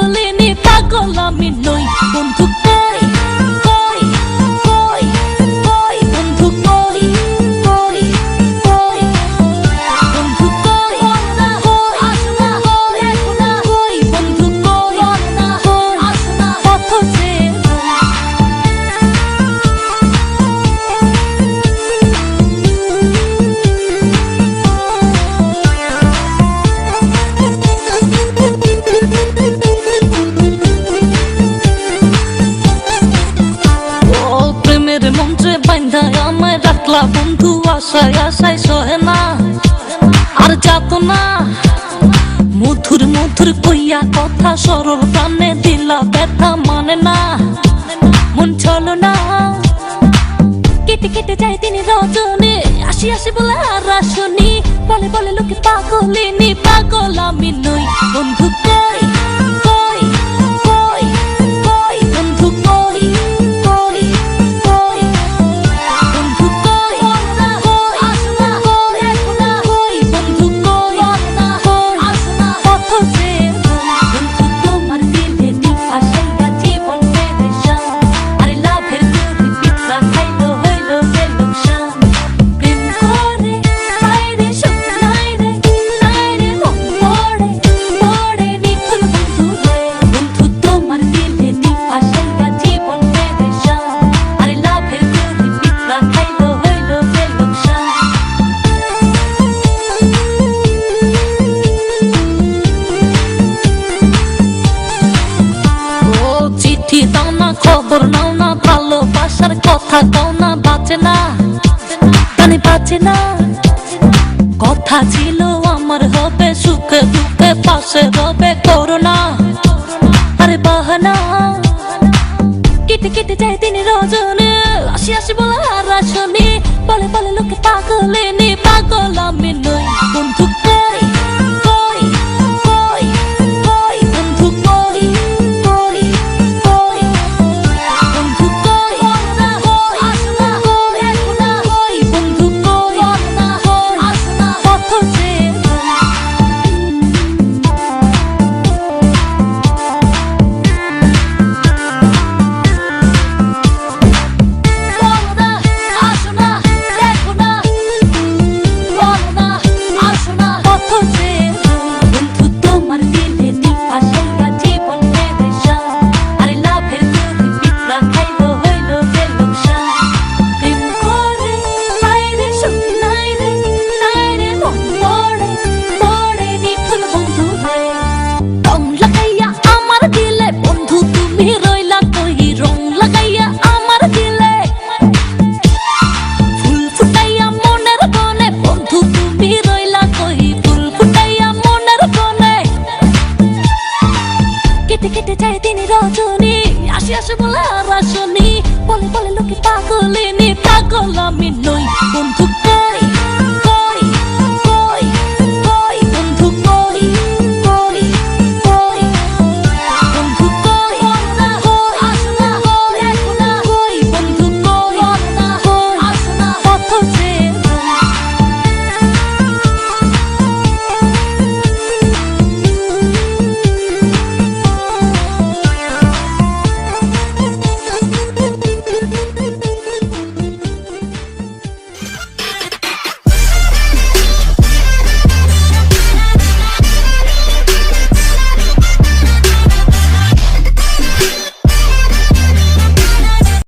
পাগলিনী পাগল আমি নই বন্ধু কই কই কই কই বন্ধু কই কই কই বন্ধু কই না কই আসনা কই না কই বন্ধু কই না কই আসনা পথ যে রাখলা বন্ধু আশায় আশায় সহে না আর যাত না মধুর মধুর কইয়া কথা সরল প্রাণে দিলা ব্যথা মানে না মন চলো না কেটে কেটে যায় তিনি রজনী আসি আসি বলে আর আসনি বলে বলে লোকে পাগলিনী পাগল আমি নই বন্ধু কই কই কই কই বন্ধু কই কই কই বন্ধু কই না কই আসনা কই না কই বন্ধু কই না কই আসনা পথ যে বন্ধু তোমার দিলে নি আশাইয়া জীবন পেরেশান আরে লাভের দুধ পিছলা খাইলো হইলো যে লোকসান প্রেম করে বাইরে সুখ নাই রে মন পড়ে নিখুল বন্ধু রে বন্ধু তোমার দিলে নি আশাইয়া জীবন পেরেশান আরে লাভের দুধ পিছলা খাইলো হইলো যে লোকসান ও চিঠি দাও না খবর নাও না ভালোবাসার কথা দাও না বাঁচে না মানে বাঁচে না কথা ছিল আমার হবে সুখে দুঃখে পাশে রবে করোনা আরে বাহানা কেটে কেটে যায় তিনি রজনী আসি আসি বলে আর আসনি বলে বলে লোকে পাগলিনী পাগল আমি নই বন্ধু কই কই কই কই বন্ধু কই কই কই বন্ধু কই না কই আসনা কই না কই বন্ধু কই না কই আসনা পথ যে বলনা আসনা দেখো না বলনা আসনা পথ যে বন্ধু তোমার দিলে নি আশাইয়া জীবন পেরেশান আরে লাভের দুধ পিছলা খাইলো হইলো যে লোকসান প্রেম করে বাইরে সুখ নাই রে মন পড়ে নিখুল বন্ধু রে রং লাগাইয়া আমার দিলে বন্ধু তুমি রইলা কই রং লাগাইয়া আমার দিলে ফুল ফুটাইয়া মনের কোণে বন্ধু তুমি রইলা কই ফুল ফুটাইয়া মনের কোণে কেটে কেটে যায় তিনি রজনী আসি আসি বলে আর আসনি বলে বলে লোকে পাগলিনী পাগল আমি নই বন্ধু